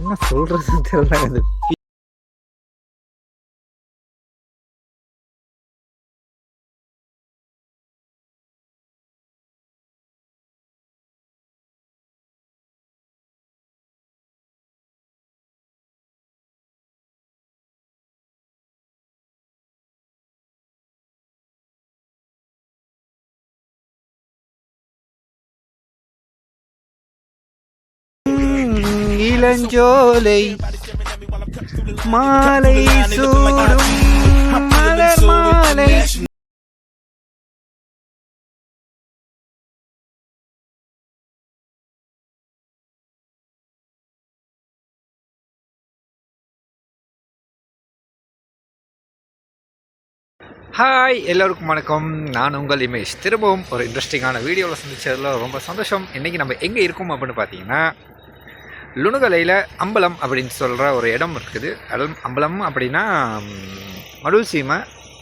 என்ன சொல்கிறதுன்னு தெரியல. அது இளஞ்சோலை மாலை சூடும் மலர் மாலை. ஹாய், எல்லோருக்கும் வணக்கம். நான் உங்கள் இமேஜ். திரும்பவும் ஒரு இன்ட்ரெஸ்டிங்கான வீடியோவில் சந்திச்சதில் ரொம்ப சந்தோஷம். இன்றைக்கி நம்ம எங்கே இருக்கோம் அப்படின்னு பார்த்தீங்கன்னா, லுணுகலையில் அம்பலம் அப்படின்னு சொல்கிற ஒரு இடம் இருக்குது. அம்பலம் அப்படின்னா மடுல் சீமை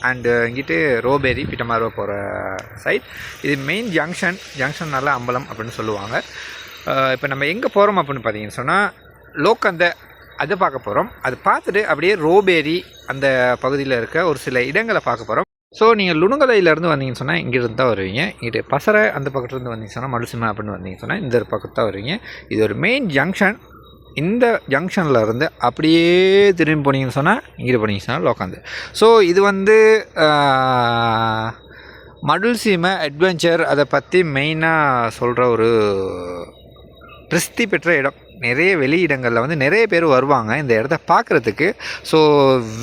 அண்டு இங்கிட்டு ரோபேரி பிட்டமாரோ போகிற சைட். இது மெயின் ஜங்ஷன்னால அம்பலம் அப்படின்னு சொல்லுவாங்க. இப்போ நம்ம எங்கே போகிறோம் அப்படின்னு பார்த்தீங்கன்னு சொன்னால், லோக்கந்த அதை பார்க்க போகிறோம். அது பார்த்துட்டு அப்படியே ரோபேரி அந்த பகுதியில் இருக்க ஒரு சில இடங்களை பார்க்க போகிறோம். ஸோ நீங்கள் லுணுகலையிலேருந்து வந்தீங்கன்னு சொன்னால் இங்கிருந்து தான் வருவீங்க. இங்கிட்டு பசறை அந்த பக்கத்துலேருந்து வந்தீங்கன்னு சொன்னால் மடுசிமா அப்படின்னு வந்தீங்கன்னு சொன்னால் இந்த பக்கத்து தான் வருவீங்க. இது ஒரு மெயின் ஜங்ஷன். இந்த ஜங்ஷனில் இருந்து அப்படியே திரும்பி போனீங்கன்னு சொன்னால் இங்கிட்டு போனீங்கன்னு சொன்னால் லோக்காந்து. ஸோ இது வந்து மடுல் சீமை அட்வென்ச்சர் அதை பற்றி மெயினாக சொல்கிற ஒரு பிரசித்தி பெற்ற இடம். நிறைய வெளியிடங்களில் வந்து நிறைய பேர் வருவாங்க இந்த இடத்த பார்க்குறதுக்கு. ஸோ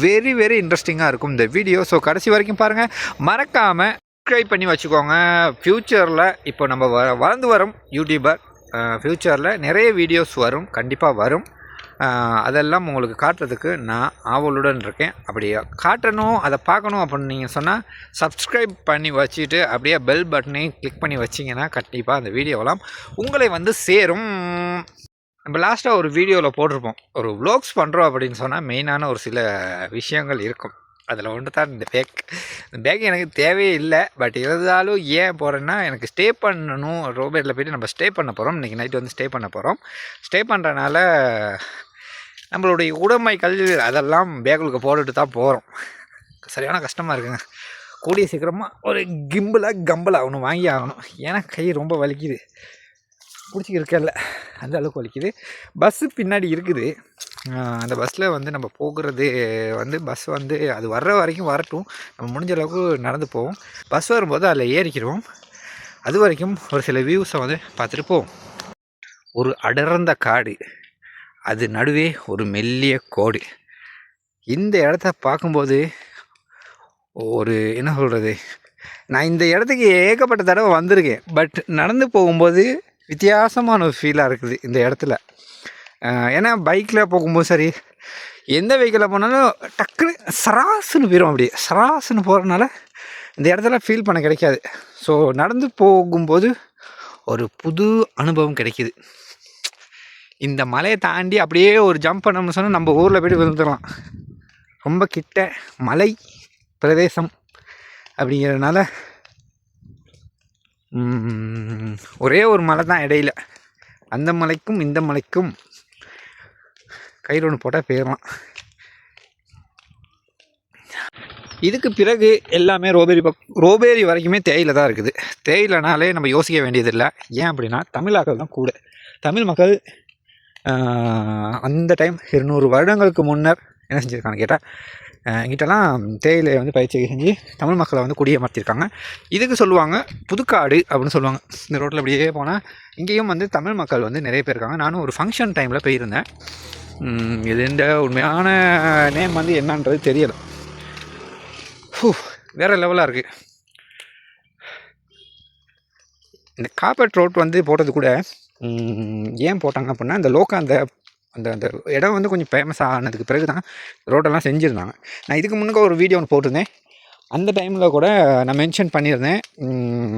வெரி வெரி இன்ட்ரெஸ்டிங்காக இருக்கும் இந்த வீடியோ. ஸோ கடைசி வரைக்கும் பாருங்கள், மறக்காமல் சப்ஸ்கிரைப் பண்ணி வச்சுக்கோங்க. ஃப்யூச்சரில் இப்போ நம்ம வளர்ந்து வரும் யூடியூபர், ஃப்யூச்சரில் நிறைய வீடியோஸ் வரும், கண்டிப்பாக வரும். அதெல்லாம் உங்களுக்கு காட்டுறதுக்கு நான் ஆவலுடன் இருக்கேன். அப்படியே காட்டணும், அதை பார்க்கணும் அப்படின்னு நீங்கள் சொன்னால் சப்ஸ்கிரைப் பண்ணி வச்சுட்டு அப்படியே பெல் பட்டனையும் கிளிக் பண்ணி வச்சிங்கன்னா கண்டிப்பாக அந்த வீடியோவெல்லாம் உங்களை வந்து சேரும். நம்ம லாஸ்ட்டாக ஒரு வீடியோவில் போட்டிருப்போம், ஒரு வ்ளாக்ஸ் பண்ணுறோம் அப்படின்னு சொன்னால் மெயினான ஒரு சில விஷயங்கள் இருக்கும். அதில் ஒன்று தான் இந்த பேக் எனக்கு தேவையே இல்லை. பட் இருந்தாலும் ஏன் போகிறேன்னா, எனக்கு ஸ்டே பண்ணணும். ரோபேட்டில் போய்ட்டு நம்ம ஸ்டே பண்ண போகிறோம். இன்றைக்கி நைட்டு வந்து ஸ்டே பண்ண போகிறோம். ஸ்டே பண்ணுறனால நம்மளுடைய உடைமைகள் அதெல்லாம் பேக்குகளுக்கு போட்டுட்டு தான் போகிறோம். சரியான கஷ்டமாக இருக்குங்க. கூடிய சீக்கிரமாக ஒரு கம்பலாக ஒன்று வாங்கி ஆகணும். ஏன்னா கை ரொம்ப வலிக்குது, பிடிச்சிக்கிருக்கல அந்த அளவுக்கு வலிக்குது. பஸ்ஸு பின்னாடி இருக்குது. அந்த பஸ்ஸில் வந்து நம்ம போகிறது வந்து பஸ் வந்து அது வர்ற வரைக்கும் வரட்டும், நம்ம முடிஞ்ச அளவுக்கு நடந்து போவோம். பஸ் வரும்போது அதில் ஏறிக்கிறோம். அது வரைக்கும் ஒரு சில வியூஸை வந்து பார்த்துட்டு போவோம். ஒரு அடர்ந்த காடு, அது நடுவே ஒரு மெல்லிய கோடு. இந்த இடத்த பார்க்கும்போது ஒரு என்ன சொல்கிறது, நான் இந்த இடத்துக்கு ஏகப்பட்ட தடவை வந்திருக்கேன். பட் நடந்து போகும்போது வித்தியாசமான ஒரு ஃபீலாக இருக்குது இந்த இடத்துல. ஏன்னா பைக்கில் போகும்போது சரி, எந்த வெஹிக்கிளில் போனாலும் டக்குன்னு சராசுன்னு போயிடும். அப்படியே சராசுன்னு போகிறதுனால இந்த இடத்துல ஃபீல் பண்ண கிடைக்காது. ஸோ நடந்து போகும்போது ஒரு புது அனுபவம் கிடைக்கிது. இந்த மலையை தாண்டி அப்படியே ஒரு ஜம்ப் பண்ணோம்னு சொன்னால் நம்ம ஊரில் போய்ட்டு விழுந்துடலாம். ரொம்ப கிட்ட மலை பிரதேசம் அப்படிங்கிறதுனால ஒரே ஒரு மலை தான் இடையில. அந்த மலைக்கும் இந்த மலைக்கும் கயிறு ஒன்று போட்டால் போயிடலாம். இதுக்கு பிறகு எல்லாமே ரோபேரி வரைக்குமே தேயிலை தான் இருக்குது. தேயிலைனாலே நம்ம யோசிக்க வேண்டியதில்லை. ஏன் அப்படின்னா தமிழாக்கள் தான் கூட. தமிழ் மக்கள் அந்த டைம் 200 வருடங்களுக்கு முன்னர் என்ன செஞ்சுருக்கான்னு கேட்டால், எங்கிட்டலாம் தேயிலை வந்து பயிற்சி செஞ்சு தமிழ் மக்களை வந்து குடியமர்த்திருக்காங்க. இதுக்கு சொல்லுவாங்க புதுக்காடு அப்படின்னு சொல்லுவாங்க. இந்த ரோட்டில் அப்படியே போனால் இங்கேயும் வந்து தமிழ் மக்கள் வந்து நிறைய பேர் இருக்காங்க. நானும் ஒரு ஃபங்க்ஷன் டைமில் போயிருந்தேன். இது இந்த உண்மையான நேம் வந்து என்னன்றது தெரியலை. வேறு லெவலாக இருக்குது. இந்த கார்பெட் ரோட் வந்து போட்டது கூட ஏன் போட்டாங்க அப்படின்னா, இந்த அந்த அந்த அந்த இடம் வந்து கொஞ்சம் ஃபேமஸ் ஆனதுக்கு பிறகு தான் ரோடெல்லாம் செஞ்சுருந்தாங்க. நான் இதுக்கு முன்னுக்கு ஒரு வீடியோ ஒன்று போட்டிருந்தேன். அந்த டைமில் கூட நான் மென்ஷன் பண்ணியிருந்தேன்,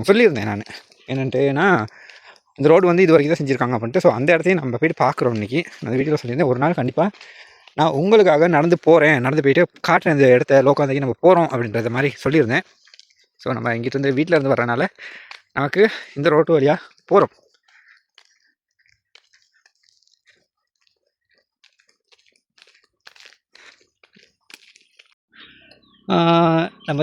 சொல்லியிருந்தேன் நான் என்னென்ட்டுனா, இந்த ரோடு வந்து இது வரைக்கும் தான் செஞ்சுருக்காங்க அப்படின்ட்டு. ஸோ அந்த இடத்தையும் நம்ம போய்ட்டு பார்க்குறோம். இன்றைக்கி அந்த வீடியோவில் சொல்லியிருந்தேன், ஒரு நாள் கண்டிப்பாக நான் உங்களுக்காக நடந்து போயிட்டு காட்டுறேன் இந்த இடத்த லோக்காந்தைக்கு நம்ம போகிறோம் அப்படின்றத மாதிரி சொல்லியிருந்தேன். ஸோ நம்ம இங்கிட்டு வீட்டில் இருந்து வரனால நமக்கு இந்த ரோட்டு வழியாக போகிறோம். நம்ம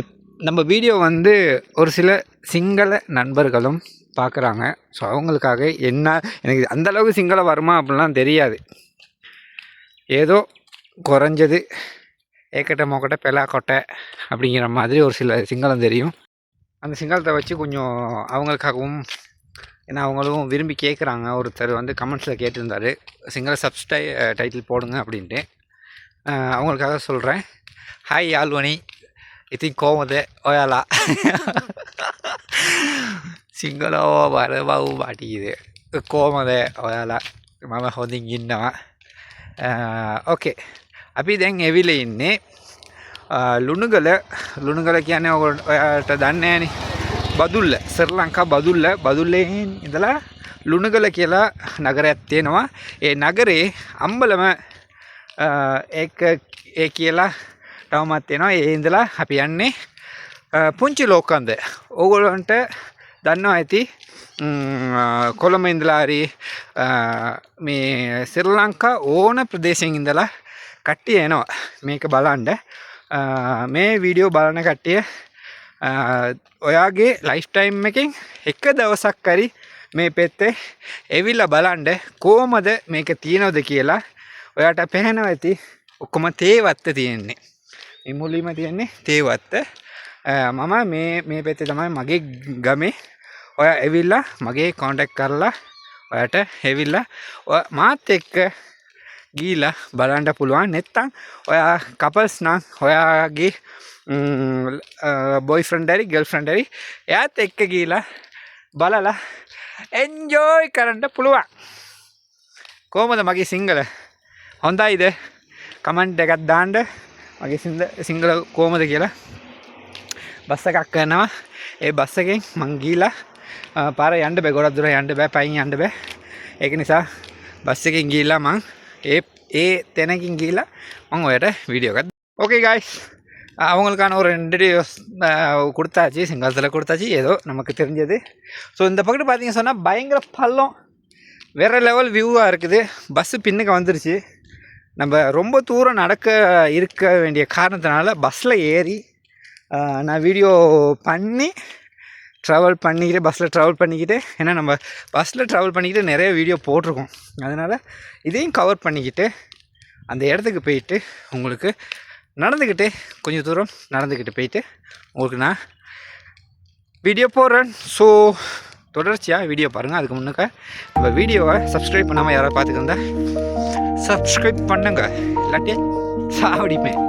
நம்ம வீடியோ வந்து ஒரு சில சிங்கள நண்பர்களும் பார்க்குறாங்க. ஸோ அவங்களுக்காக என்ன எனக்கு அந்தளவுக்கு சிங்களம் வருமா அப்படிலாம் தெரியாது. ஏதோ குறைஞ்சது ஏக்கட்டை மோக்கட்டை பெலாக்கொட்டை அப்படிங்கிற மாதிரி ஒரு சில சிங்களம் தெரியும். அந்த சிங்களத்தை வச்சு கொஞ்சம் அவங்களுக்காகவும், ஏன்னா அவங்களும் விரும்பி கேட்குறாங்க. ஒருத்தர் வந்து கமெண்ட்ஸில் கேட்டிருந்தார், சிங்கள டைட்டில் போடுங்க அப்படின்ட்டு. அவங்களுக்காக சொல்கிறேன். ஹாய் யாழ்வனி, ඉතින් කොහොමද ඔයාලා? සිංහලෝ බරවව් බටීද කොහොමද ඔයාලා? මම හොඳින් ඉන්නවා. ඕකේ, අපි දැන් ඇවිල්ලා ඉන්නේ ලුණුගල කියන්නේ ඔයාලට දන්නේ නැහනේ. බදුල්ල, ශ්‍රී ලංකා බදුල්ලෙන් ඉඳලා ලුණුගල කියලා නගරයක් තියෙනවා. ඒ නගරේ අම්බලම ඒ කියලා තවමත් තියෙනවා. ඒ ඉඳලා අපි යන්නේ පුංචි ලෝකන්ද. ඕගොල්ලන්ට දන්නවා ඇති කොළඹ ඉඳලා හරි මේ ශ්‍රී ලංකා ඕන ප්‍රදේශයෙන් ඉඳලා කට්ටිය එනවා මේක බලන්න. මේ වීඩියෝ බලන කට්ටිය ඔයාගේ ලයිෆ් ටයිම් එකෙන් එක දවසක් හරි මේ පෙත්තේ එවිල්ලා බලන්න කොහමද මේක තියෙනවද කියලා. ඔයාට පේනවා ඇති ඔක්කොම තේවත්ත තියෙන්නේ. මේ මුලින්ම තියෙන්නේ තේවත්ත. මම මේ පැත්තේ තමයි මගේ ගමේ. ඔයා ඇවිල්ලා මගේ කොන්ටැක්ට් කරලා ඔයාට ඇවිල්ලා මාත් එක්ක ගිහිලා බලන්න පුළුවන්. නැත්නම් ඔයා කපල්ස් නම් ඔයාගේ බොයිෆ්‍රෙන්ඩ් හරි ගර්ල්ෆ්‍රෙන්ඩ් හරි එයාත් එක්ක ගිහිලා බලලා එන්ජොයි කරන්න පුළුවන්. කොහොමද මගේ සිංගල? හොඳයිද? කමෙන්ට් එකක් දාන්න මගේ සිංගල කොහොමද කියලා. බස් එකක් කරනවා. ඒ බස් එකෙන් මං ගිහිලා පාර යන්න බෑ, ගොඩක් දුර යන්න බෑ, පයින් යන්න බෑ. ඒක නිසා බස් එකෙන් ගිහිලා මං ඒ තැනකින් ගිහිලා මං ඔයාලට வீடியோ එකක්. ஓகே காய்ஸ், அவங்களுக்கான ஒரு 2 வீடியோஸ் கொடுத்தாச்சு, சிங்களத்தில் கொடுத்தாச்சு, ஏதோ நமக்கு தெரிஞ்சது. ஸோ இந்த பக்கத்து பார்த்தீங்க சொன்னால் பயங்கர பள்ளம், வேறு லெவல் வியூவாக இருக்குது. பஸ்ஸு பின்னுக்கு வந்துருச்சு. நம்ம ரொம்ப தூரம் இருக்க வேண்டிய காரணத்தினால பஸ்ஸில் ஏறி நான் வீடியோ பண்ணி பஸ்ஸில் ட்ராவல் பண்ணிக்கிட்டு, ஏன்னா நம்ம பஸ்ஸில் ட்ராவல் பண்ணிக்கிட்டு நிறைய வீடியோ போட்டிருக்கோம். அதனால் இதையும் கவர் பண்ணிக்கிட்டு அந்த இடத்துக்கு போயிட்டு உங்களுக்கு கொஞ்சம் தூரம் நடந்துக்கிட்டு போயிட்டு உங்களுக்கு நான் வீடியோ போடுறேன். ஸோ தொடர்ச்சியாக வீடியோ பாருங்கள். அதுக்கு முன்னுக்க நம்ம வீடியோவை சப்ஸ்கிரைப் பண்ணாமல் யாராவது பார்த்துக்கிருந்தா சப்ஸ்கிரைப் பண்ணுங்க, இல்லாட்டி சாவடிப்பேன்.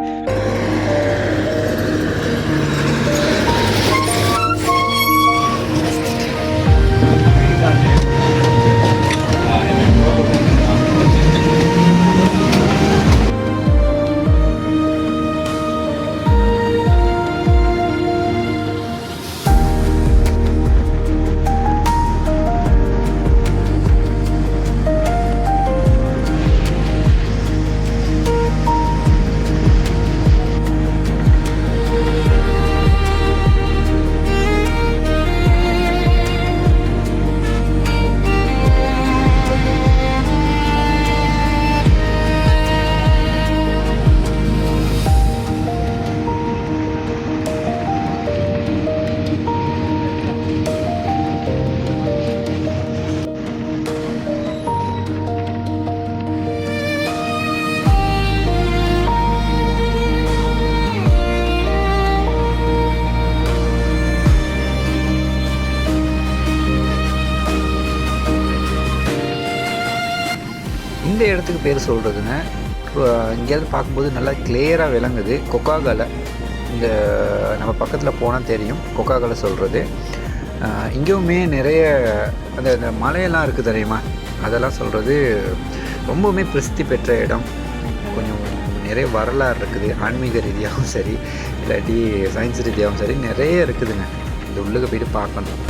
இந்த இடத்துக்கு பேர் சொல்கிறதுங்க, இங்கேயாவது பார்க்கும்போது நல்லா கிளியராக விளங்குது. கொக்காகலை, இந்த நம்ம பக்கத்தில் போனால் தெரியும் கொக்காகலை சொல்கிறது. இங்கேயுமே நிறைய அந்த மலையெல்லாம் இருக்குது தெரியுமா, அதெல்லாம் சொல்கிறது ரொம்பவுமே பிரசித்தி பெற்ற இடம். கொஞ்சம் நிறைய வரலாறு இருக்குது, ஆன்மீக ரீதியாகவும் சரி, இல்லாட்டி சயின்ஸ் ரீதியாகவும் சரி, நிறைய இருக்குதுங்க. இந்த உள்ளுக்கு போய்ட்டு பார்க்கணும்.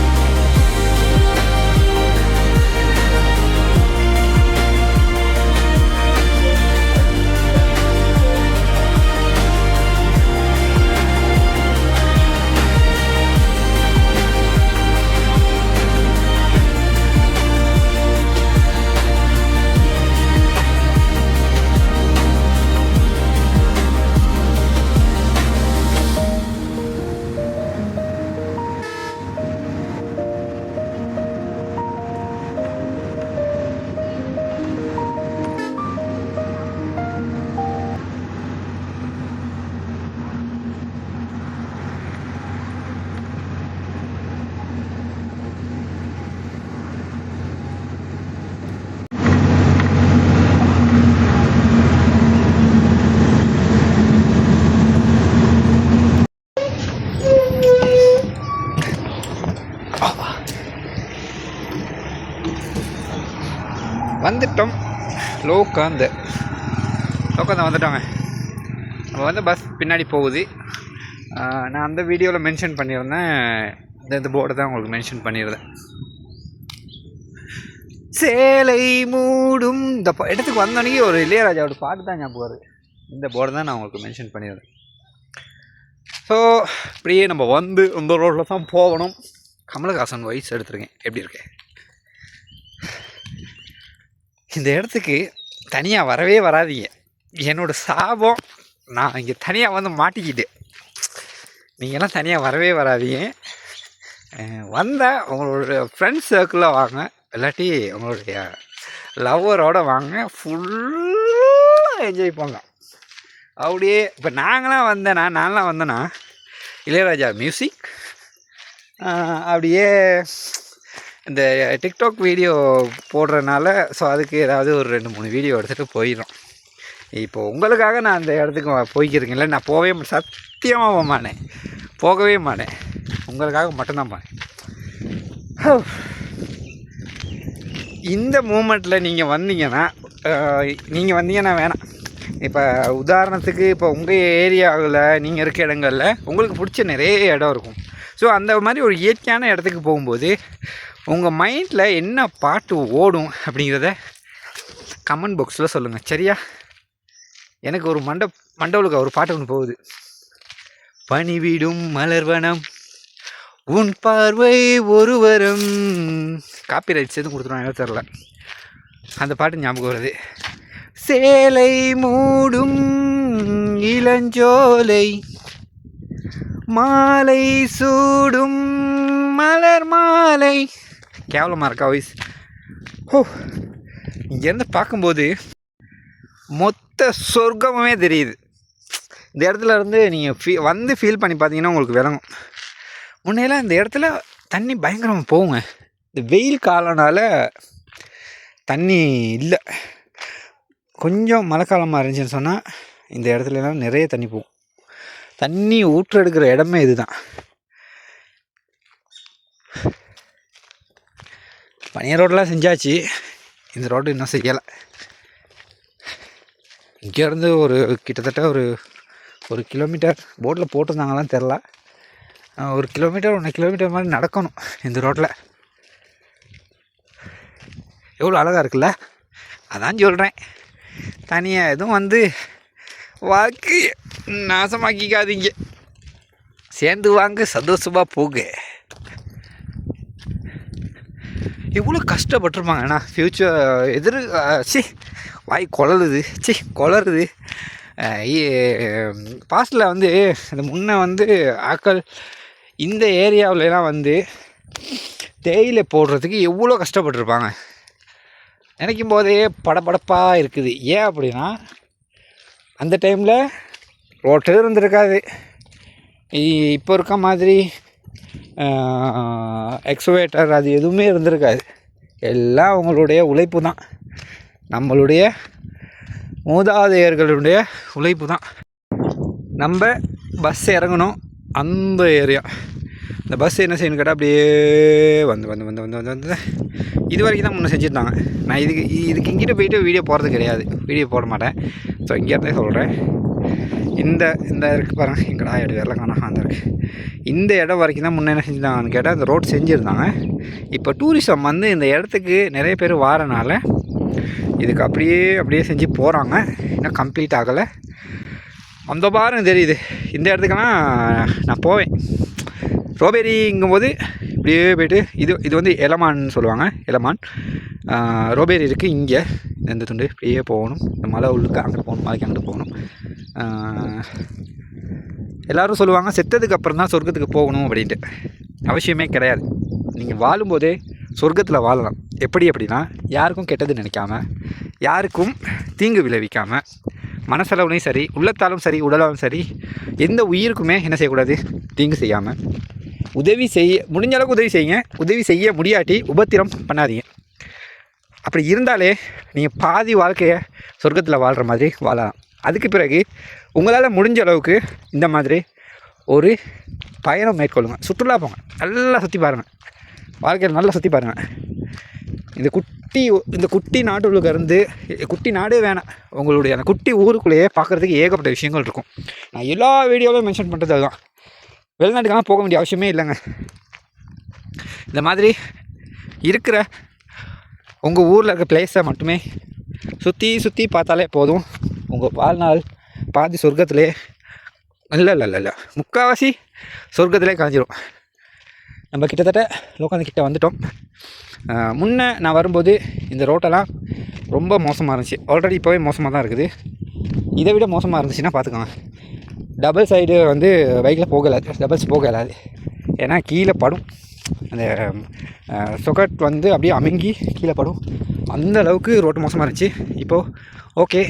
லோக்காந்த வந்துட்டோங்க. நம்ம வந்து பஸ் பின்னாடி போகுது. நான் அந்த வீடியோவில் மென்ஷன் பண்ணியிருந்தேன், இந்த போர்டை தான் உங்களுக்கு மென்ஷன் பண்ணியிருந்தேன். சேலை மூடும் இந்த இடத்துக்கு வந்தோடனே ஒரு இளையராஜாவோட பாட்டு தான் ஞாபகம் வருது. இந்த போர்டை தான் நான் உங்களுக்கு மென்ஷன் பண்ணியிருந்தேன். ஸோ இப்படியே நம்ம வந்து இந்த ரோட்டில் தான் போகணும். கமலஹாசன் வாய்ஸ் எடுத்துருக்கேன். எப்படி இருக்கேன்? இந்த இடத்துக்கு தனியாக வரவே வராதீங்க. என்னோடய சாபம். நான் இங்கே தனியாக வந்து மாட்டிக்கிட்டு, நீங்கள்லாம் தனியாக வரவே வராதீங்க. வந்தால் உங்களோட ஃப்ரெண்ட்ஸ் சர்க்கிளில் வாங்க, இல்லாட்டி உங்களுடைய லவ்வரோடு வாங்க. ஃபுல்லாக என்ஜாய் பண்ணலாம். அப்படியே இப்போ நான்லாம் வந்தேன்னா இளையராஜா மியூசிக், அப்படியே இந்த டிக்டாக் வீடியோ போடுறதுனால ஸோ அதுக்கு ஏதாவது ஒரு 2-3 வீடியோ எடுத்துகிட்டு போயிடும். இப்போ உங்களுக்காக நான் அந்த இடத்துக்கு போய்க்கிறீங்கள, நான் சத்தியமாக போகவே மாட்டேன். உங்களுக்காக மட்டும்தான் போனேன். இந்த மூமெண்ட்டில் நீங்கள் வந்தீங்கன்னா வேணாம். இப்போ உதாரணத்துக்கு இப்போ உங்கள் ஏரியாவில் நீங்கள் இருக்க இடங்களில் உங்களுக்கு பிடிச்ச நிறைய இடம் இருக்கும். ஸோ அந்த மாதிரி ஒரு இயற்கையான இடத்துக்கு போகும்போது உங்கள் மைண்டில் என்ன பாட்டு ஓடும் அப்படிங்கிறத கமெண்ட் பாக்ஸில் சொல்லுங்கள், சரியா? எனக்கு ஒரு மண்டவுளுக்கு ஒரு பாட்டு ஒன்று போகுது. பனிவிடும் மலர்வனம் உன் பார்வை ஒருவரும், காப்பிரைட்ஸ் எதுவும் கொடுத்துருவாங்க தெரில. அந்த பாட்டு ஞாபகம் வருது. சேலை மூடும் இளஞ்சோலை மாலை சூடும் மலர் மாலை. கேவலமாக இருக்கா வாய்ஸ்? இங்கேருந்து பார்க்கும்போது மொத்த சொர்க்கமே தெரியுது. இந்த இடத்துல இருந்து நீங்கள் ஃபீல் பண்ணி பார்த்தீங்கன்னா உங்களுக்கு விளங்கும். முன்னையெல்லாம் இந்த இடத்துல தண்ணி பயங்கரமாக போகுங்க. இந்த வெயில் காலனால தண்ணி இல்லை. கொஞ்சம் மழை காலமாக இருந்துச்சுன்னு சொன்னால் இந்த இடத்துலலாம் நிறைய தண்ணி போகும். தண்ணி ஊற்றெடுக்கிற இடமே இதுதான். பனியர் ரோடெலாம் செஞ்சாச்சு, இந்த ரோடு இன்னும் செய்யலை. இங்கேருந்து கிட்டத்தட்ட ஒரு கிலோமீட்டர் போட்டில் போட்டிருந்தாங்களான்னு தெரில. 1 கிலோமீட்டர் 1 கிலோமீட்டர் மாதிரி நடக்கணும் இந்த ரோட்டில். எவ்வளோ அழகாக இருக்குல்ல? அதான் சொல்கிறேன், தனியாக எதுவும் வாழ்க்கை நாசமாக்கிக்காதீங்க. சேர்ந்து வாங்க, சந்தோஷமாக போங்க. எவ்வளோ கஷ்டப்பட்டுருப்பாங்கண்ணா ஃப்யூச்சர் வாய் கொளருது. பாஸ்டில் இந்த முன்னே ஆக்கள் இந்த ஏரியாவிலலாம் தேயிலை போடுறதுக்கு எவ்வளோ கஷ்டப்பட்டுருப்பாங்க. நினைக்கும் போதே படபடப்பாக இருக்குது. ஏன் அப்படின்னா அந்த டைமில் ரோட்டு இருந்திருக்காது. இப்போ இருக்க மாதிரி எக்ஸ்வேட்டர் அது எதுவுமே இருந்திருக்காது. எல்லாம் அவங்களுடைய உழைப்பு தான், நம்மளுடைய மூதாதையர்களுடைய உழைப்பு தான். நம்ம பஸ் இறங்கணும் அந்த ஏரியா. இந்த பஸ் என்ன செய்யணும் கேட்டால் அப்படியே வந்து இது வரைக்கும் தான் முன்னே செஞ்சுருந்தாங்க. நான் இதுக்கு இங்கிட்ட போயிட்டு வீடியோ போட மாட்டேன். ஸோ இங்கேருந்தே சொல்கிறேன். இந்த இருக்குது பாருங்கள், எங்கடா இடம் வரல காணாமல் அந்த இருக்குது. இந்த இடம் வரைக்கும் தான் முன்னே என்ன செஞ்சுருந்தாங்கன்னு கேட்டால் இந்த ரோடு செஞ்சுருந்தாங்க. இப்போ டூரிசம் இந்த இடத்துக்கு நிறைய பேர் வாரனால இதுக்கு அப்படியே செஞ்சு போகிறாங்க. இன்னும் கம்ப்ளீட் ஆகலை. அந்த பாருங்க தெரியுது. இந்த இடத்துக்கெல்லாம் நான் போவேன். ரோபேரிங்கும்போது இப்படியே போய்ட்டு இது எலமான்னு சொல்லுவாங்க. எலமான் ரோபேரி இருக்குது இங்கே. இந்த துண்டு இப்படியே போகணும். இந்த மலை உள்ளுக்கு அங்கே போகணும், மலைக்கு அங்கிட்டு போகணும். எல்லோரும் சொல்லுவாங்க செத்ததுக்கு அப்புறம் தான் சொர்க்கத்துக்கு போகணும் அப்படின்ட்டு. அவசியமே கிடையாது. நீங்கள் வாழும்போதே சொர்க்கத்தில் வாழலாம். அப்படின்னா யாருக்கும் கெட்டது நினைக்காம, யாருக்கும் தீங்கு விளைவிக்காமல், மனசளவுலையும் சரி, உள்ளத்தாலும் சரி, உடலாலும் சரி, எந்த உயிருக்குமே என்ன செய்யக்கூடாது, தீங்கு செய்யாமல் முடிஞ்ச அளவுக்கு உதவி செய்யுங்க. உதவி செய்ய முடியாட்டி உபத்திரம் பண்ணாதீங்க. அப்படி இருந்தாலே நீங்கள் பாதி வாழ்க்கையை சொர்க்கத்தில் வாழ்கிற மாதிரி வாழலாம். அதுக்கு பிறகு உங்களால் முடிஞ்ச அளவுக்கு இந்த மாதிரி ஒரு பயணம் மேற்கொள்ளுங்கள். சுற்றுலா போங்க, நல்லா சுற்றி பாருங்கள். வாழ்க்கையில் நல்லா சுற்றி பாருங்கள். இது இந்த குட்டி நாட்டுக்குள்ளே இருந்து குட்டி நாடே வேணாம், உங்களுடைய அந்த குட்டி ஊருக்குள்ளேயே பார்க்குறதுக்கு ஏகப்பட்ட விஷயங்கள் இருக்கும். நான் எல்லா வீடியோவிலும் மென்ஷன் பண்ணுறது அதுதான். வெளிநாட்டுக்கெல்லாம் போக வேண்டிய அவசியமே இல்லைங்க. இந்த மாதிரி இருக்கிற உங்கள் ஊரில் இருக்க பிளேஸை மட்டுமே சுற்றி பார்த்தாலே போதும். உங்கள் வாழ்நாள் பாதி சொர்க்கத்திலே இல்லை முக்கால்வாசி சொர்க்கத்திலே காஞ்சிடும். நம்ம கிட்டத்தட்ட லோக்காந்து வந்துட்டோம். முன்னே நான் வரும்போது இந்த ரோட்டெல்லாம் ரொம்ப மோசமாக இருந்துச்சு. ஆல்ரெடி இப்போவே மோசமாக தான் இருக்குது. இதை விட மோசமாக இருந்துச்சுன்னா பார்த்துக்கோங்க. டபுள் சைடு வந்து பைக்கில் போகலாது, டபுள்ஸ் போகலாது. ஏன்னா கீழே படும், அந்த சொக்கட் வந்து அப்படியே அமுங்கி கீழே படும். அந்த அளவுக்கு ரோட்டு மோசமாக இருந்துச்சு. இப்போது ஓகே,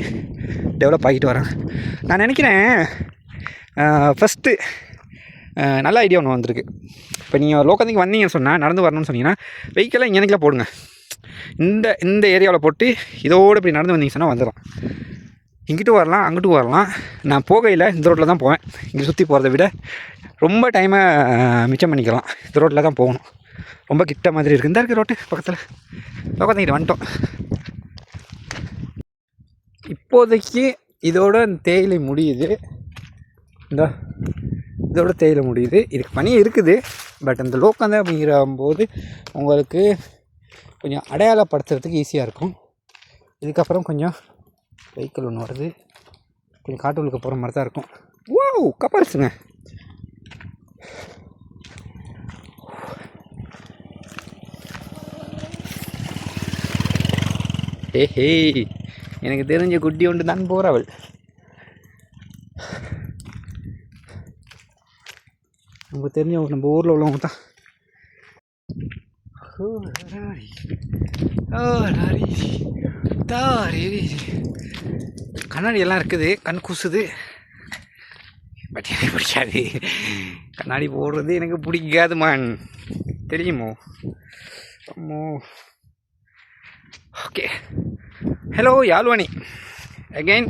டெவலப் ஆகிட்டு வரேன். நான் நினைக்கிறேன் ஃபஸ்ட்டு நல்ல ஐடியா ஒன்று வந்திருக்கு. இப்போ நீங்கள் லோக்கத்துக்கு வந்தீங்கன்னு சொன்னால், நடந்து வரணும்னு சொன்னீங்கன்னா வெஹிக்கெல்லாம் இங்கேலாம் போடுங்க. இந்த ஏரியாவில் போட்டு இதோடு இப்படி நடந்து வந்தீங்க சொன்னால் வந்துடும். இங்கிட்டும் வரலாம், அங்கிட்டும் வரலாம். நான் போகையில் இந்த ரோட்டில் தான் போவேன். இங்கே சுற்றி போகிறத விட ரொம்ப டைமை மிச்சம் பண்ணிக்கலாம். இந்த ரோட்டில் தான் போகணும். ரொம்ப கிட்ட மாதிரி இருக்குது. இந்த இருக்குது ரோட்டு பக்கத்தில் லோக்கத்துக்கிட்ட வந்துட்டோம். இப்போதைக்கு இதோட தேயிலை முடியுது. இதோட தேயிலை முடியுது. இதுக்கு பனி இருக்குது. பட் அந்த லோக்கல் அப்படிங்கிற போது உங்களுக்கு கொஞ்சம் அடையாளப்படுத்துறதுக்கு ஈஸியாக இருக்கும். இதுக்கப்புறம் கொஞ்சம் வெஹிக்கிள் ஒன்று வருது, கொஞ்சம் காட்டுக்கு போகிற மாதிரி தான் இருக்கும். வாவ், கப்பல்ஸுங்க. ஏஹே, எனக்கு தெரிஞ்ச குட்டி ஒன்று தான் போகிறவள். நமக்கு தெரிஞ்சவங்க நம்ம ஊரில் உள்ளவங்க தான். கண்ணாடி எல்லாம் இருக்குது, கண் கூசுது. பட் எனக்கு பிடிக்காது கண்ணாடி போடுறது, எனக்கு பிடிக்காது மான், தெரியுமோ? அம்மோ. Okay, hello Yazhvani again.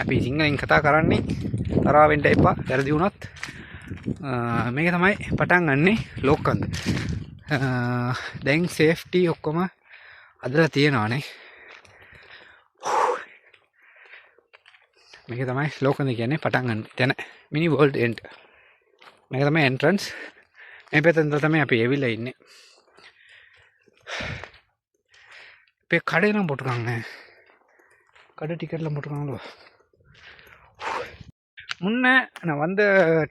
අපි සිංහලෙන් කතා කරන්නේ තරහ වෙන්න එපා. වැරදි වුණත් මේක තමයි පටන් ගන්නෙ ලෝකන්ද. දැන් සේෆ්ටි ඔක්කොම අදලා තියෙනවානේ. මේක තමයි ලෝකන්ද කියන්නේ පටන් ගන්න තැන. මිනි වර්ල්ඩ් එන්ඩ්. මේක තමයි එන්ට්‍රන්ස්. මේ පැත්තෙන් තමයි අපි එවිලා ඉන්නේ. இப்போ கடையெல்லாம் போட்டிருக்காங்க. கடை டிக்கெட்லாம் போட்டிருக்காங்களோ. முன்னே நான் வந்த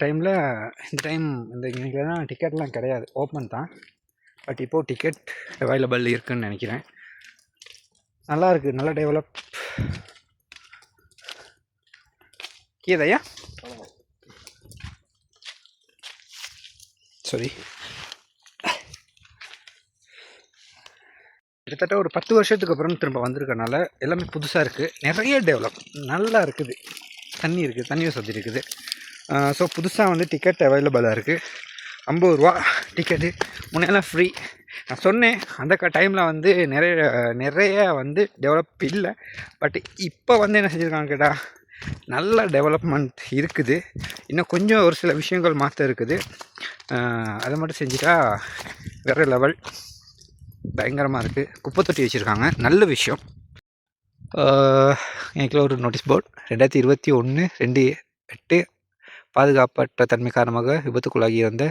டைமில், இந்த டைம் இந்த இங்கெல்லாம் டிக்கெட்லாம் கிடையாது, ஓப்பன் தான். பட் இப்போது டிக்கெட் அவைலபிள் இருக்குதுன்னு நினைக்கிறேன். நல்லா இருக்குது, நல்லா டெவலப். கீதையா சாரி, கிட்டத்தட்ட ஒரு 10 வருஷத்துக்கு அப்புறம் திரும்ப வந்திருக்கனால எல்லாமே புதுசாக இருக்குது. நிறைய டெவலப் நல்லா இருக்குது. தண்ணி இருக்குது, தண்ணி வசதி இருக்குது. ஸோ புதுசாக வந்து டிக்கெட் அவைலபிளாக இருக்குது. 50 ரூபா டிக்கெட்டு. முன்னெல்லாம் ஃப்ரீ. நான் சொன்னேன் அந்த டைமில் வந்து நிறைய வந்து டெவலப் இல்லை. பட் இப்போ வந்து என்ன செஞ்சுருக்காங்க கேட்டால், நல்ல டெவலப்மெண்ட் இருக்குது. இன்னும் கொஞ்சம் ஒரு சில விஷயங்கள் மாற்ற இருக்குது. அதை மட்டும் செஞ்சுட்டா வேறு லெவல், பயங்கரமாக இருக்குது. குப்பை தொட்டி வச்சுருக்காங்க, நல்ல விஷயம். எனக்கு ஒரு நோட்டீஸ் போர்டு, 2021-2/8 பாதுகாப்பற்ற தன்மை காரணமாக விபத்துக்குள்ளாகி வந்த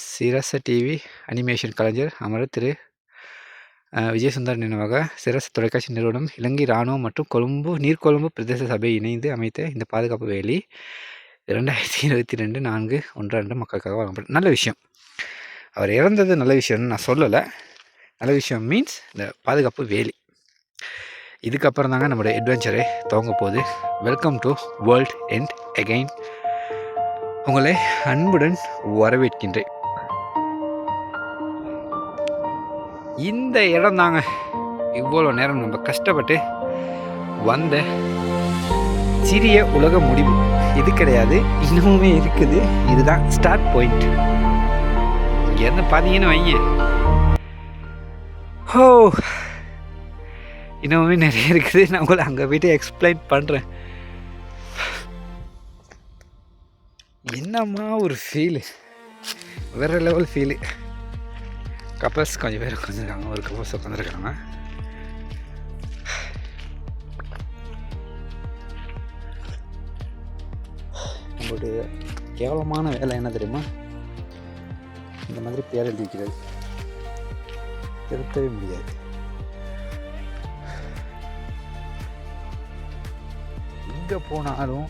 சிரச டிவி அனிமேஷன் கலைஞர் அமரர் திரு விஜயசுந்தர் நினைவாக சிரச தொலைக்காட்சி நிறுவனம், இலங்கை இராணுவம் மற்றும் நீர்கொழும்பு பிரதேச சபை இணைந்து அமைத்த இந்த பாதுகாப்பு வேலி 2022 4/1 மக்களுக்காக வழங்கப்படும். நல்ல விஷயம். அவர் இறந்தது நல்ல விஷயம்னு நான் சொல்லலை. நல்ல விஷயம் மீன்ஸ் இந்த பாதுகாப்பு வேலி. இதுக்கப்புறம் தாங்க நம்மளோட அட்வென்ச்சரே துவங்க போகுது. Welcome to world end again. உங்களை அன்புடன் வரவேற்கின்றேன். இந்த இடம் தாங்க இவ்வளோ நேரம் நம்ம கஷ்டப்பட்டு வந்த சிறிய உலக முடிவு. இது கிடையாது, இன்னுமே இருக்குது. இதுதான் ஸ்டார்ட் பாயிண்ட். இங்கேருந்து பார்த்தீங்கன்னு வைங்க, ஓ இன்னுமே நிறைய இருக்குது. நான் உங்களை அங்கே போய்ட்டு எக்ஸ்பிளைன் பண்ணுறேன். என்னம்மா ஒரு ஃபீலு, வேறு லெவல் ஃபீலு. கப்பல்ஸ் கொஞ்சம் பேர் உட்காந்துருக்காங்க, ஒரு கப்பல்ஸ் உட்காந்துருக்காங்க. நம்மளுடைய கேவலமான வேலை என்ன தெரியுமா? இந்த மாதிரி பேர் எழுதி வைக்கிறது. திருத்தவே முடியாது. எங்கே போனாலும்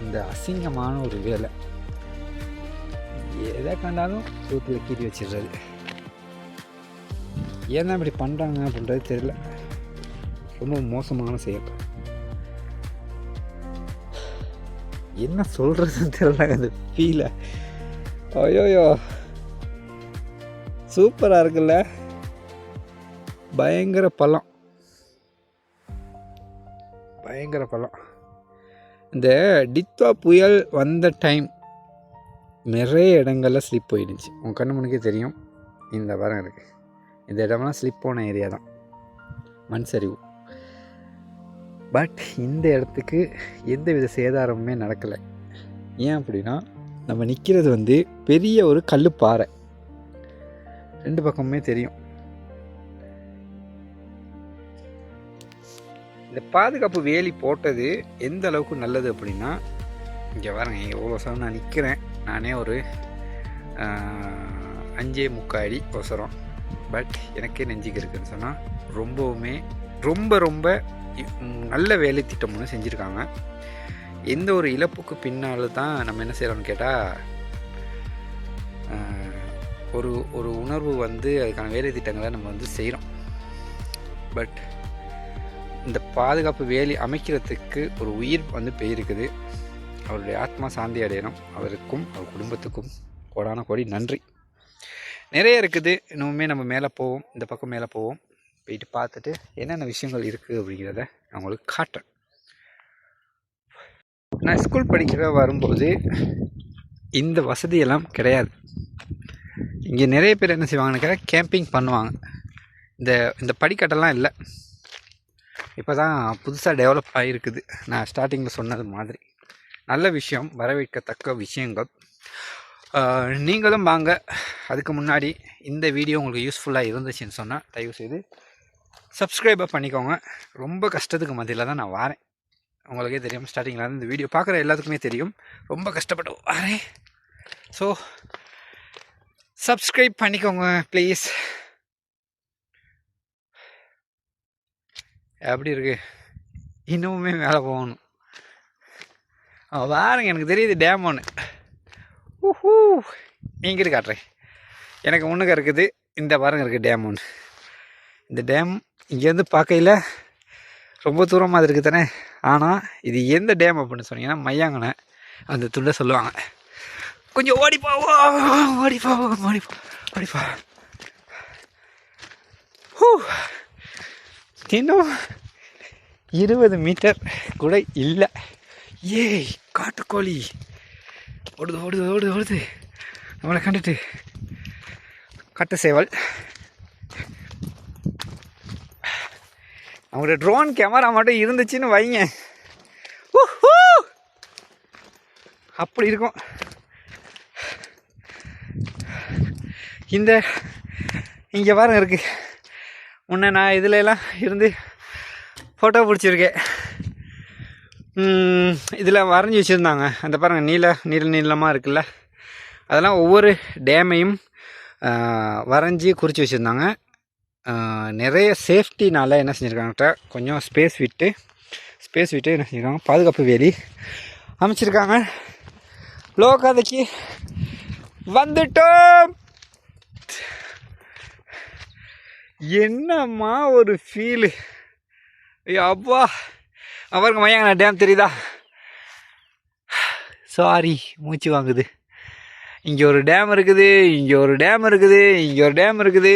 இந்த அசிங்கமான ஒரு வேலை, எதை கண்டாலும் சூட்டில் கீறி வச்சிடுறது. ஏன் தான் இப்படி பண்ணுறாங்க அப்படின்றது தெரியல. ரொம்ப மோசமான செயல். என்ன சொல்கிறதுன்னு தெரியல அந்த ஃபீலை. ஐயோயோ, சூப்பராக இருக்குல்ல, பயங்கர பள்ளம், பயங்கர பள்ளம். இந்த டித்வா புயல் வந்த டைம் நிறைய இடங்களில் ஸ்லிப் போயிடுச்சு. உங்கள் கண்ணு முன்னுக்கே தெரியும். இந்த வாரம் இருக்குது, இந்த இடம்லாம் ஸ்லிப் போன ஏரியா தான், மண் சரிவு. பட் இந்த இடத்துக்கு எந்த வித சேதாரமுமே நடக்கலை. ஏன் அப்படின்னா, நம்ம நிற்கிறது வந்து பெரிய ஒரு கல்லுப்பாறை, 2 பக்கமுமே தெரியும். இந்த பாதுகாப்பு வேலி போட்டது எந்த அளவுக்கு நல்லது அப்படின்னா, இங்கே வரேங்க, எவ்வளோ சார் நான் நிற்கிறேன், நானே ஒரு 5.75 அடி அவசரம். பட் எனக்கே நெஞ்சுக்கு இருக்குதுன்னு சொன்னால் ரொம்பவுமே ரொம்ப நல்ல வேலை திட்டம் ஒன்று செஞ்சுருக்காங்க. எந்த ஒரு இழப்புக்கு பின்னால் தான் நம்ம என்ன செய்கிறோம்னு கேட்டால், ஒரு உணர்வு வந்து அதுக்கான வேலை திட்டங்களை நம்ம வந்து செய்கிறோம். பட் இந்த பாதுகாப்பு வேலி அமைக்கிறதுக்கு ஒரு உயிர் வந்து போயிருக்குது. அவருடைய ஆத்மா சாந்தி அடையணும். அவருக்கும் அவர் குடும்பத்துக்கும் கோடான கோடி நன்றி. நிறைய இருக்குது. இன்னுமே நம்ம மேலே போவோம், இந்த பக்கம் மேலே போவோம், போயிட்டு பார்த்துட்டு என்னென்ன விஷயங்கள் இருக்குது அப்படிங்கிறத நான் உங்களுக்கு காட்டுறேன். நான் ஸ்கூல் படிக்கிற வரும்போது இந்த வசதியெல்லாம் கிடையாது. இங்கே நிறைய பேர் என்ன செய்வாங்கன்னு கேம்பிங் பண்ணுவாங்க. இந்த படிக்கட்டெல்லாம் இல்லை, இப்போ தான் புதுசாக டெவலப் ஆகிருக்குது. நான் ஸ்டார்டிங்கில் சொன்னது மாதிரி நல்ல விஷயம், வரவேற்கத்தக்க விஷயங்கள். நீங்களும் வாங்க. அதுக்கு முன்னாடி இந்த வீடியோ உங்களுக்கு யூஸ்ஃபுல்லாக இருந்துச்சுன்னு சொன்னால் தயவுசெய்து சப்ஸ்கிரைபை பண்ணிக்கோங்க. ரொம்ப கஷ்டத்துக்கு மத்தியில் தான் நான் வரேன். உங்களுக்கே தெரியும், ஸ்டார்டிங்கில் இருந்து இந்த வீடியோ பார்க்குற எல்லாத்துக்குமே தெரியும், ரொம்ப கஷ்டப்பட்டு வரேன். ஸோ சப்ஸ்கிரைப் பண்ணிக்கோங்க ப்ளீஸ். எப்படி இருக்குது? இன்னுமே மேலே போகணும். பாருங்க, எனக்கு தெரியுது டேம் ஒன்று. இங்கிட்டு காட்டுறேன். எனக்கு முன்னுக்கு இருக்குது இந்த பாருங்க இருக்குது டேம் ஒன்று. இந்த டேம் இங்கேருந்து பார்க்கையில் ரொம்ப தூரமாக இருக்குது தானே. ஆனால் இது எந்த டேம் அப்படின்னு சொன்னீங்கன்னா மையாங்கனை அந்த துண்டை சொல்லுவாங்க. கொஞ்சம் ஓடிப்பா. இன்னும் 20 மீட்டர் கூட இல்லை. ஏய், காட்டுக்கோழி ஓடுது நம்மளை கண்டுட்டு. கட்ட சேவல். அவங்களோட ட்ரோன் கேமரா மட்டும் இருந்துச்சுன்னு வைங்க, அப்படி இருக்கும். இங்கே பாருங்க இருக்குது. முன்ன நான் இதில் எல்லாம் இருந்து ஃபோட்டோ பிடிச்சிருக்கேன். இதில் வரைஞ்சி வச்சுருந்தாங்க. அந்த பாருங்கள், நீளமாக இருக்குல்ல, அதெல்லாம் ஒவ்வொரு டேமையும் வரைஞ்சி குறித்து வச்சுருந்தாங்க. நிறைய சேஃப்டினால் என்ன செஞ்சுருக்காங்கட்ட கொஞ்சம் ஸ்பேஸ் விட்டு என்ன செஞ்சுருக்காங்க, பாதுகாப்பு வேலி அமைச்சிருக்காங்க. லோகாதைக்கு வந்துட்டோம். என்னம்மா ஒரு ஃபீலு. அப்பா, அவருக்கு மையாங்கண்ணா டேம் தெரியுதா? சாரி, மூச்சு வாங்குது. இங்கே ஒரு டேம் இருக்குது, இங்கே ஒரு டேம் இருக்குது.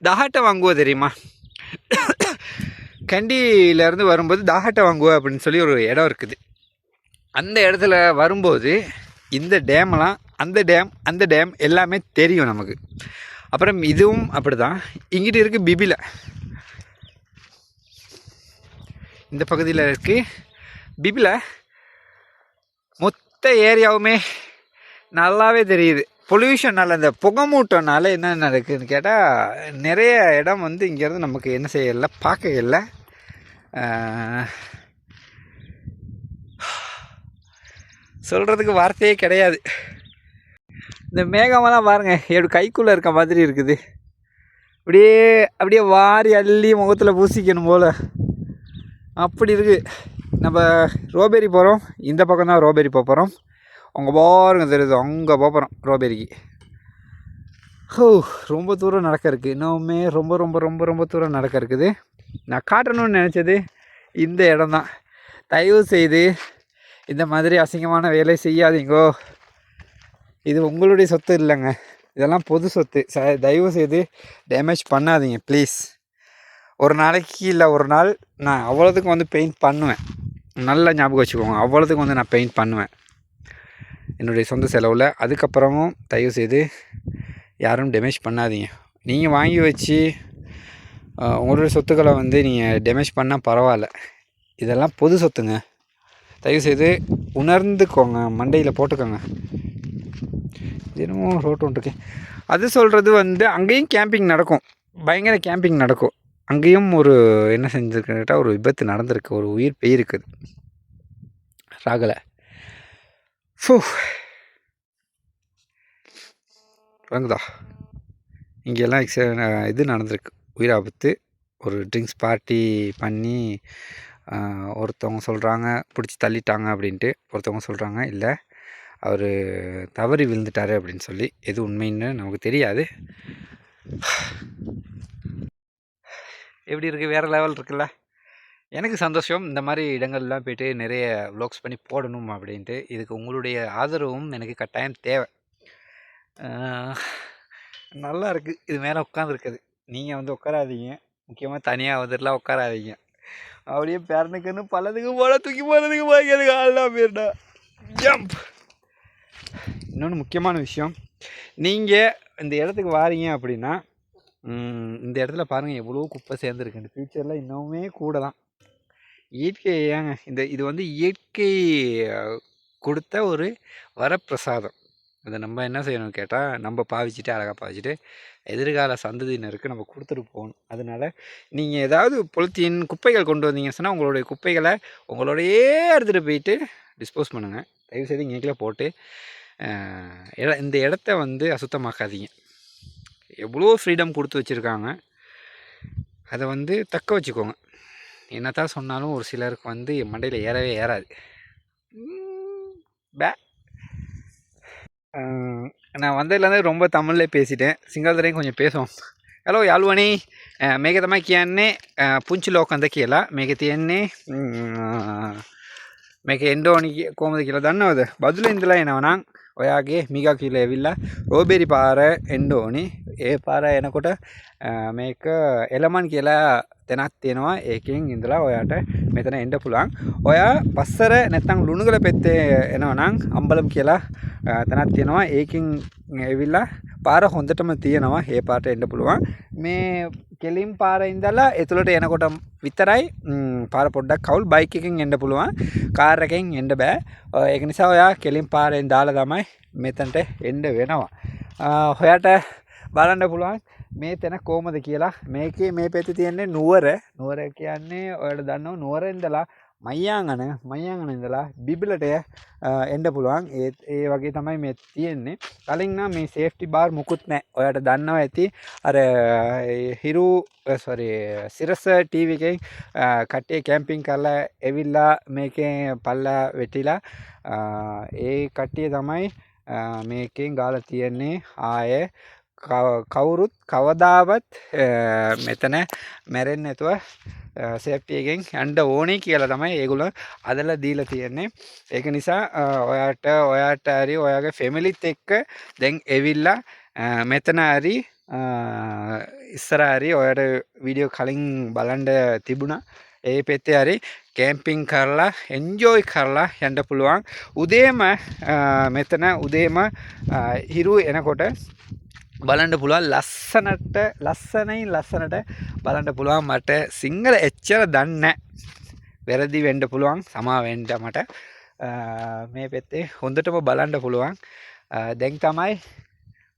தாஹட்டை வாங்குவா தெரியுமா? கண்டியிலேருந்து வரும்போது தாஹட்டை வாங்குவா அப்படின்னு சொல்லி ஒரு இடம் இருக்குது. அந்த இடத்துல வரும்போது இந்த டேமெல்லாம், அந்த டேம் எல்லாமே தெரியும் நமக்கு. அப்புறம் இதுவும் அப்படி தான். இங்கிட்டு இருக்குது பிபில, இந்த பகுதியில் இருக்குது பிபில. மொத்த ஏரியாவுமே நல்லாவே தெரியுது. பொல்யூஷனால் அந்த புகைமூட்டனால என்ன நடக்குதுன்னு கேட்டால் நிறைய இடம் வந்து இங்கேருந்து நமக்கு என்ன செய்யலை பார்க்க இல்லை. சொல்கிறதுக்கு வார்த்தையே கிடையாது. இந்த மேகமெல்லாம் பாருங்கள் எப்படி கைக்குள்ளே இருக்க மாதிரி இருக்குது. அப்படியே அப்படியே வாரி அள்ளி முகத்தில் பூசிக்கணும் போல் அப்படி இருக்குது. நம்ம ரோபேரி போகிறோம், இந்த பக்கம் தான் ரோபேரி போக போகிறோம். அங்கே பாருங்க தெரியுது, அங்கே போகிறோம் ரோபேரிக்கு. ரொம்ப தூரம் நடக்க இருக்குது, இன்னுமே ரொம்ப ரொம்ப ரொம்ப ரொம்ப தூரம் நடக்க இருக்குது. நான் காட்டணும்னு நினச்சது இந்த இடம் தான். தயவு செய்து இந்த மாதிரி அசிங்கமான வேலை செய்யாதீங்கோ. இது உங்களுடைய சொத்து இல்லைங்க, இதெல்லாம் பொது சொத்து. தயவு செய்து டேமேஜ் பண்ணாதீங்க ப்ளீஸ். ஒரு நாளைக்கு இல்லை ஒரு நாள் நான் அவ்வளோத்துக்கும் வந்து பெயிண்ட் பண்ணுவேன். நல்லா ஞாபகம் வச்சுக்கோங்க, அவ்வளோத்துக்கும் வந்து நான் பெயிண்ட் பண்ணுவேன் என்னுடைய சொந்த செலவில். அதுக்கப்புறமும் தயவு செய்து யாரும் டேமேஜ் பண்ணாதீங்க. நீங்கள் வாங்கி வச்சு உங்களுடைய சொத்துக்களை வந்து நீங்கள் டேமேஜ் பண்ணால் பரவாயில்ல, இதெல்லாம் பொது சொத்துங்க. தயவுசெய்து உணர்ந்துக்கோங்க, மண்டையில் போட்டுக்கோங்க. தினமும் ரோட்டு ஒன்று இருக்கு. அது சொல்கிறது வந்து அங்கேயும் கேம்பிங் நடக்கும், பயங்கர கேம்பிங் நடக்கும். அங்கேயும் ஒரு என்ன செஞ்சுருக்குன்னு கேட்டால் ஒரு விபத்து நடந்திருக்கு, ஒரு உயிர் போயிருக்குது ராகலை. வாங்குதா இங்கெல்லாம் இது நடந்திருக்கு, உயிர் ஆபத்து. ஒரு ட்ரிங்க்ஸ் பார்ட்டி பண்ணி ஒருத்தவங்க சொல்கிறாங்க பிடிச்சி தள்ளிட்டாங்க அப்படின்ட்டு, ஒருத்தவங்க சொல்கிறாங்க இல்லை அவர் தவறி விழுந்துட்டார் அப்படின்னு சொல்லி. எது உண்மைன்னு நமக்கு தெரியாது. எப்படி இருக்குது, வேறு லெவல் இருக்குல்ல. எனக்கு சந்தோஷம் இந்த மாதிரி இடங்கள்லாம் போய்ட்டு நிறைய வ்ளாக்ஸ் பண்ணி போடணும் அப்படின்ட்டு. இதுக்கு உங்களுடைய ஆதரவும் எனக்கு கட்டாயம் தேவை. நல்லா இருக்குது இது மேலே உட்காந்துருக்குது. நீங்கள் வந்து உட்காராதீங்க, முக்கியமாக தனியாக வந்துட்டுலாம் உட்காராதீங்க. அப்படியே பேரனுக்குன்னு பல்லதுக்கு போல தூக்கி போகிறதுக்கு போய்க்கிறதுக்கு ஆள்லாம் போயிருந்தா ஜம்ப். இன்னொன்று முக்கியமான விஷயம், நீங்கள் இந்த இடத்துக்கு வாரீங்க அப்படின்னா இந்த இடத்துல பாருங்கள் எவ்வளோ குப்பை சேர்ந்துருக்கு. இந்த ஃப்யூச்சரில் இன்னுமே கூட தான். இயற்கை ஏங்க இது வந்து இயற்கை கொடுத்த ஒரு வரப்பிரசாதம். அதை நம்ம என்ன செய்யணும் கேட்டால், நம்ம பாவிச்சுட்டு அழகாக பாவிச்சுட்டு எதிர்கால சந்ததியினருக்கு நம்ம கொடுத்துட்டு போகணும். அதனால் நீங்கள் ஏதாவது பொலித்தீன் குப்பைகள் கொண்டு வந்தீங்கன்னு சொன்னால் உங்களுடைய குப்பைகளை உங்களோடையே எடுத்துகிட்டு போயிட்டு டிஸ்போஸ் பண்ணுங்கள். தயவுசெய்து இங்கேக்குள்ளே போட்டு இந்த இடத்த வந்து அசுத்தமாக்காதீங்க. எவ்வளோ ஃப்ரீடம் கொடுத்து வச்சுருக்காங்க, அதை வந்து தக்க வச்சுக்கோங்க. என்னத்தான் சொன்னாலும் ஒரு சிலருக்கு வந்து மண்டையில் ஏறவே ஏறாது. நான் வந்ததுலேருந்து ரொம்ப தமிழ்லேயே பேசிட்டேன், சிங்களத்துலேயும் கொஞ்சம் பேசுவோம். ஹலோ யாழ்வணி මේක තමයි කියන්නේ පුංචි ලෝකන්ද කියලා. මේක තියෙන්නේ මේක එන්න ඕනි කොහොමද කියලා දන්නවද? බදුල ඉඳලා එනවනම් ඔයාගේ මිගා කියලා ඇවිල්ලා රෝබෙරි පාර එන්න ඕනි. ඒ පාර එනකොට මේක එලමන් කියලා තැනක් තියෙනවා, ඒකෙන් ඉඳලා ඔයාට මෙතන එන්න පුළුවන්. ඔයා පස්සර නැත්නම් ලුණුගල පෙත්තේ එනවනම් අම්බලම් කියලා තැනක් තියෙනවා, ඒකෙන් ඇවිල්ලා පාර හොඳටම තියෙනවා, ඒ පාරට එන්න පුළුවන්. මේ කෙලින් පාර ඉඳලා එතුළට එනකොට විතරයි පාර පොඩ්ඩක් කවුල්. බයික් එකෙන් එන්න පුළුවන්, කාර් එකෙන් එන්න බෑ. ඒක නිසා ඔයා කෙලින් පාරෙන් දාලා තමයි මෙතනට එන්න වෙනවා. ඔයාට බලන්න පුළුවන් මේ තැන කොහමද කියලා. මේකේ මේ පැත්තේ තියෙන්නේ නුවර. නුවර කියන්නේ ඔයාලා දන්නව නුවර ඉඳලා මයංගන ඉඳලා බිබිලට එන්න පුළුවන්. ඒ වගේ තමයි මේ තියෙන්නේ. කලින් නම් මේ සේෆ්ටි බාර් මුකුත් නැහැ. ඔයාට දන්නවා ඇති අර සිරස ටීවී එකෙන් කට්ටිය කැම්පින් කරලා එවිල්ලා මේකේ පල්ලා වෙටිලා ඒ කට්ටිය තමයි මේකෙන් ගාලා තියෙන්නේ. ආයේ කවුරුත් කවදාවත් මෙතන මැරෙන්නේ නැතුව සේෆ්ටි එකෙන් යන්න ඕනේ කියලා තමයි ඒගොල්ලෝ අදලා දීලා තියෙන්නේ. ඒක නිසා ඔයාට හරි ඔයාගේ ෆැමිලිත් එක්ක දැන් එවිල්ලා මෙතන හරි ඉස්සර හරි ඔයාට වීඩියෝ කලින් බලන්න තිබුණා. ඒ පෙත්තේ හරි කැම්පින් කරලා එන්ජොයි කරලා යන්න පුළුවන්. උදේම මෙතන උදේම හිරු එනකොට බලන්න පුළුවන් ලස්සනට බලන්න පුළුවන්. මට සිංහල එච්චර දන්නේ වැරදි වෙන්න පුළුවන්, සමා වෙන්න මට. මේ පෙත්තේ හොඳටම බලන්න පුළුවන්. දැන් තමයි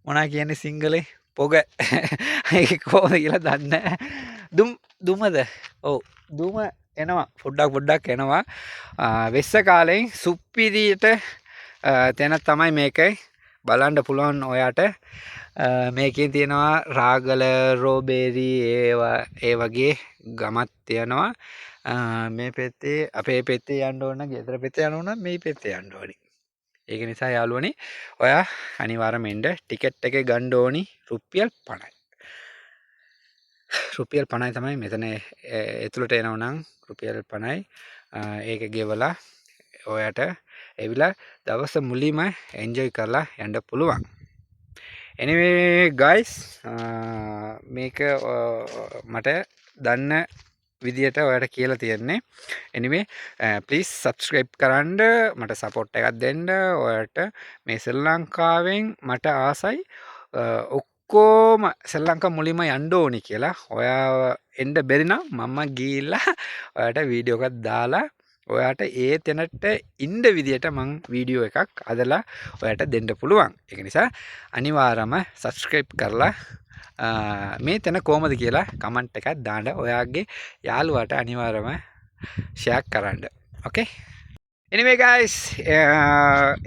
මොනා කියන්නේ සිංහලේ පොග කොහොමද කියලා දන්නේ දුමද ඔව් දුම එනවා පොඩ්ඩක් එනවා වෙස්ස කාලෙන් සුප්පිරියට තැන තමයි මේකයි බලන්න පුළුවන් ඔයාට මේකෙන් තියෙනවා රාගල රෝබේරි ඒ වගේ ගමත් තියෙනවා මේ පෙත්තේ අපේ පෙත්තේ යන්න ඕන ගෙදර පෙත්තේ යන්න ඕන මේ පෙත්තේ යන්න ඕනි ඒක නිසා යාළුවනේ ඔයා අනිවාර්යයෙන්ම එන්න ටිකට් එක ගන්න ඕනි රුපියල් 50යි රුපියල් 50යි තමයි මෙතන ඇතුළට එනව නම් රුපියල් 50යි ඒක ගෙවලා ඔයාට එවිලා දවස මුලින්ම එන්ජොයි කරලා යන්න පුළුවන් anyway guys මේක මට දන්න විදියට ඔයාට කියලා තියෙන්නේ anyway please subscribe කරන්න මට support එකක් දෙන්න ඔයාට මේ ශ්‍රී ලංකාවෙන් මට ආසයි ඔක්කොම ශ්‍රී ලංකා මුලින්ම යන්න ඕනි කියලා ඔයා එන්න බැරි නම් මම ගිහිල්ලා ඔයාට වීඩියෝ එකක් දාලා ඔයාට ඒ තැනට ඉන්න විදියට මං වීඩියෝ එකක් අදලා ඔයාට දෙන්න පුළුවන් ඒක නිසා අනිවාර්යයෙන්ම subscribe කරලා මේ තැන කොහමද කියලා කමෙන්ට් එකක් දාන්න ඔයාගේ යාළුවාට අනිවාර්යයෙන්ම ஷேர் කරන්න ஓகே எனிவே guys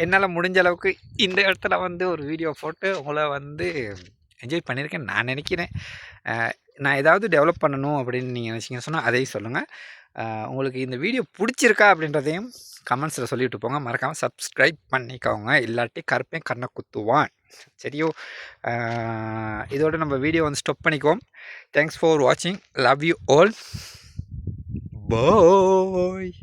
என்னால் முடிஞ்ச அளவுக்கு இந்த இடத்துல வந்து ஒரு வீடியோ போட்டு உங்களை வந்து என்ஜாய் பண்ணியிருக்கேன் நான் நினைக்கிறேன் நான் ஏதாவது டெவலப் பண்ணணும் அப்படின்னு நீங்கள் நினச்சிங்கன்னு சொன்னால் அதையும் சொல்லுங்கள் உங்களுக்கு இந்த வீடியோ பிடிச்சிருக்கா அப்படின்றதையும் கமெண்ட்ஸில் சொல்லிவிட்டு போங்க மறக்காமல் சப்ஸ்கிரைப் பண்ணிக்கோங்க இல்லாட்டி கருப்பேன் கண்ணை குத்துவான் சரியோ இதோட நம்ம வீடியோ வந்து ஸ்டாப் பண்ணிக்குவோம் தேங்க்ஸ் ஃபார் வாட்சிங் லவ் யூ ஆல் பாய்